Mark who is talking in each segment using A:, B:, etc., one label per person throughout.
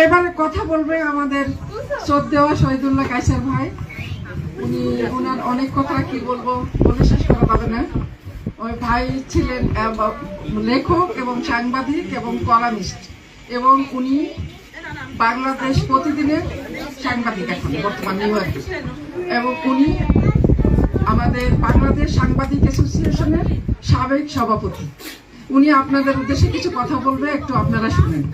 A: এবারে কথা বলবে আমাদের শ্রদ্ধেয় শহীদুল্লাহ কায়সার ভাই। উনি ওনার অনেক কথা কি বলবো বলে শেষ করা যাবে না। ওই ভাই ছিলেন লেখক এবং সাংবাদিক এবং কলামিস্ট, এবং উনি বাংলাদেশ প্রতিদিনের সাংবাদিক এখন বর্তমান নিউ ইয়র্কে, এবং উনি আমাদের বাংলাদেশ সাংবাদিক অ্যাসোসিয়েশনের সাবেক সভাপতি। উনি আপনাদের উদ্দেশ্যে কিছু কথা বলবে, একটু আপনারা শুনেন।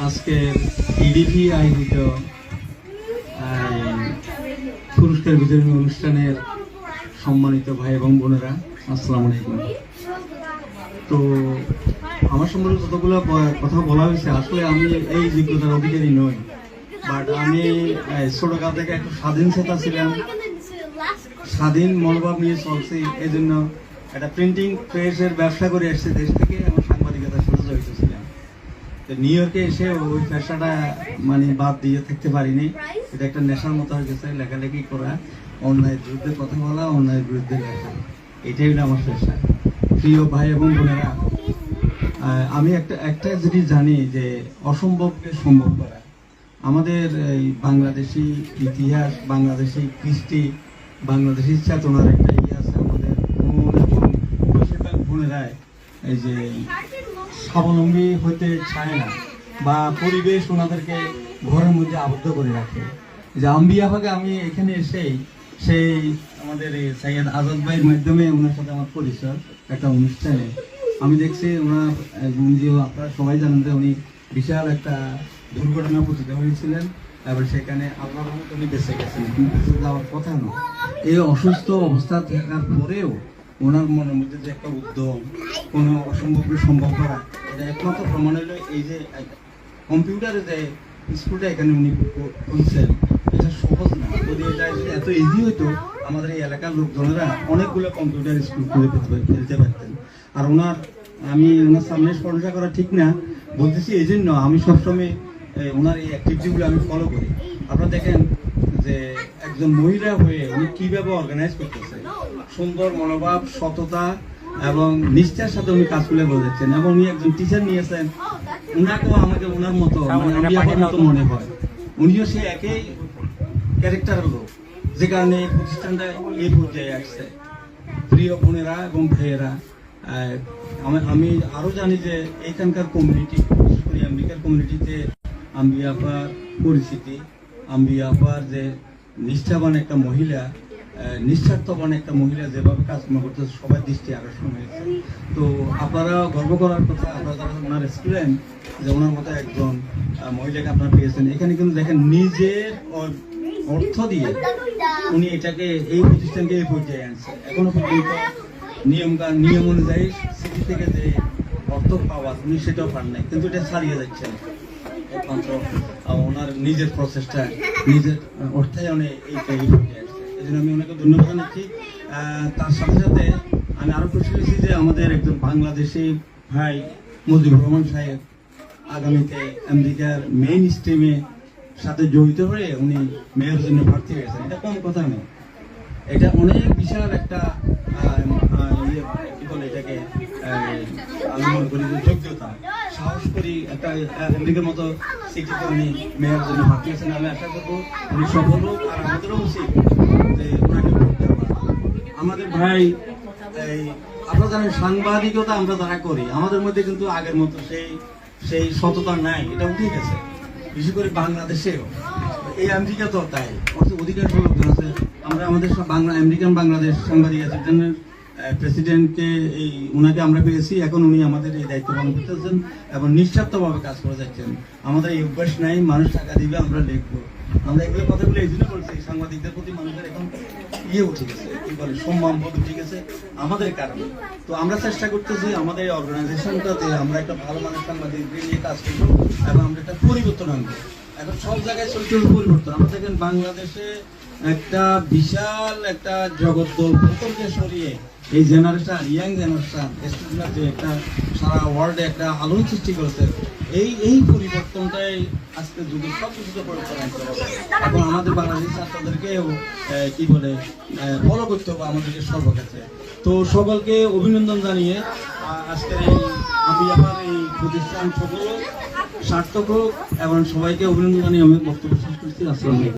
B: আজকে ইডিপি আয়োজিত পুরস্কার বিতরণী অনুষ্ঠানের সম্মানিত ভাই এবং বোনেরা, আসসালামু আলাইকুম। তো আমার সম্পর্কে যতগুলো কথা বলা হয়েছে, আসলে আমি এই যোগ্যতার অধিকারী নই, বাট আমি ছোটকাল থেকে একটু স্বাধীন চেতা ছিলাম, স্বাধীন মনোভাব নিয়ে চলছি। এই জন্য একটা প্রিন্টিং প্রেসের ব্যবসা করে আসছে দেশ থেকে, আমার সাংবাদিকতার সাথে জড়িত ছিলাম। নিউ ইয়র্কে এসে ওই পেশাটা মানে বাদ দিয়ে থাকতে পারিনি। এটা একটা নেশার মতো হয়ে গেছে, লেখালেখি করা, অন্যায়ের বিরুদ্ধে কথা বলা, অন্যায়ের বিরুদ্ধে লেখা, এটাই হলো আমার পেশা। প্রিয় ভাই এবং বোনেরা, আমি একটা জিনিস জানি যে অসম্ভবকে সম্ভব করা। আমাদের এই বাংলাদেশি ইতিহাস, বাংলাদেশি কৃষ্টি, বাংলাদেশি চেতনার একটা ইয়ে আছে। আমাদের বোন এবং বেশিরভাগ বোনেরাই এই যে স্বাবলম্বী হতে চায় না, বা পরিবেশ ওনাদেরকে ঘরের মধ্যে আবদ্ধ করে রাখে। যে আম্বিয়াভাগে আমি এখানে এসেই সেই আমাদের সৈয়দ আজাদ ভাইয়ের মাধ্যমে ওনার সাথে আমার পরিচয় একটা অনুষ্ঠানে। আমি দেখছি ওনার যে আপনারা সবাই জানেন যে উনি বিশাল একটা দুর্ঘটনা পতিত হয়েছিলেন, এবার সেখানে আল্লাহর রহমতে উনি বেঁচে গেছেন, কিন্তু বেঁচে যাওয়ার কথা না। এই অসুস্থ অবস্থা থাকার পরেও ওনার মনের মধ্যে যে একটা উদ্যম, কোনো অসম্ভবকে সম্ভব করা, এটা একমাত্র প্রমাণ হলো এই যে কম্পিউটারে যে স্কুলটা এখানে উনি করছেন, এটা সহজ না। যদি এটা এত ইজি হইতো, আমাদের এই এলাকার লোকজনেরা অনেকগুলো কম্পিউটার স্কুল খুলে ফেলতে পারতেন। আর আমি ওনার সামনে প্রশংসা করা ঠিক না বলতেছি এই জন্য, আমি সবসময় ওনার এই অ্যাক্টিভিটিগুলো আমি ফলো করি। আপনারা দেখেন যে একজন মহিলা হয়ে উনি কিভাবে অর্গানাইজ করতেছে, সুন্দর মনোভাব, সততা এবং নিষ্ঠার সাথে উনি কাজগুলো বোঝাচ্ছেন। এবং উনি একজন টিচার নিয়েছেন, উনাকেও আমাকে ওনার মতো মনে হয়। উনিও সে একই ক্যারেক্টারের লোক, যে কারণে এই প্রতিষ্ঠানটা এই পর্যায়ে আসছে। প্রিয় বোনেরা এবং ভাইয়েরা, আমি আরো জানি যে এইখানকার কমিউনিটি, বিশেষ করে আমেরিকার কমিউনিটিতে আম্বিয়া আপার পরিচিতি, আম্বিয়া আপার যে নিষ্ঠাবান একটা মহিলা, নিঃস্বার্থবান একটা মহিলা যেভাবে কাজকর্ম করতেছে, সবার দৃষ্টি আকর্ষণ হয়েছে। তো আপনারা গর্ব করার কথা, আপনারা যারা ওনার স্টুডেন্ট, যে ওনার মতো একজন মহিলাকে আপনারা পেয়েছেন। এখানে কিন্তু দেখেন নিজের অর্থ দিয়ে উনি এটাকে, এই প্রতিষ্ঠানকে এই পর্যায়ে আনছে। এখনো পর্যন্ত নিয়ম অনুযায়ী সিটি থেকে যে অর্থ পাওয়ার, উনি সেটাও পান নাই, কিন্তু এটা ছাড়িয়ে যাচ্ছে একমাত্র ওনার নিজের প্রচেষ্টা, নিজের অর্থায়নে এই পর্যায়ে আসছে। এই জন্য আমি ওনাকে ধন্যবাদ জানাচ্ছি। তার সাথে সাথে আমি আরো খুশি হয়েছি যে আমাদের একজন বাংলাদেশি ভাই মুজিবুর রহমান সাহেব আগামীতে আমেরিকার মেইন স্ট্রিমে সাথে জড়িত হয়ে উনি মেয়র জন্য প্রার্থী হয়েছেন। এটা কম কথা নেই, এটা অনেক বিশাল একটা কি বলে এটাকে, আমি মনে করি যে যোগ্যতা, সাহস করি একটা আমেরিকার মতো সিটিতে উনি মেয়র জন্য প্রার্থী হয়েছেন। আমি আশা করবো উনি সফল হোক, আর আমাদেরও উচিত যে ওনাকে ভোট দেওয়া। আমাদের ভাই আপনারা জানেন সাংবাদিকতা আমরা যারা করি, আমাদের মধ্যে কিন্তু আগের মতো সেই সততা নাই, এটা উঠে গেছে। বিশেষ করে বাংলাদেশেও, এই আমেরিকা তো তাই অধিকাংশ লোকজন আছে। আমরা আমাদের আমেরিকান বাংলাদেশ সাংবাদিক অ্যাসোসিয়েশনের প্রেসিডেন্টকে ওনাকে আমরা পেয়েছি। এখন উনি আমাদের এই দায়িত্ব পালন করতেছেন এবং নিঃস্বার্থভাবে কাজ করে যাচ্ছেন। আমাদের এই অভ্যাস নাই মানুষ টাকা দিবে আমরা লিখবো। আমরা এগুলো কথাগুলো এই জন্য বলছি, সাংবাদিকদের প্রতি মানুষের এখন উঠে গেছে, কি বলে, সম্মান বোধ উঠে গেছে আমাদের কারণে। তো আমরা চেষ্টা করতেছি আমাদের এই অর্গানাইজেশনটাতে আমরা একটা ভালো মানের সাংবাদিকদের নিয়ে কাজ করবো এবং আমরা একটা পরিবর্তন আনবো। এখন সব জায়গায় চলছে পরিবর্তন। আমরা দেখেন বাংলাদেশে একটা বিশাল একটা জগদ্দল প্রথমকে সরিয়ে এই জেনারেশন, ইয়াং জেনারেশন স্টুডেন্টরা যে একটা সারা ওয়ার্ল্ডে একটা আলোড়ন সৃষ্টি করেছে, এই পরিবর্তনটাই আজকে যুগের সব কিছুতে পরিবর্তন আনতে হবে। এবং আমাদের বাংলাদেশি ছাত্রদেরকেও কি বলে ফলো করতে হবে আমাদেরকে সর্বক্ষেত্রে। তো সকলকে অভিনন্দন জানিয়ে আজকের এই আমি আমার এই প্রতিষ্ঠান সফল হোক, সার্থক হোক এবং সবাইকে অভিনন্দন জানিয়ে আমি বক্তব্য শেষ করছি। আসসালামু আলাইকুম।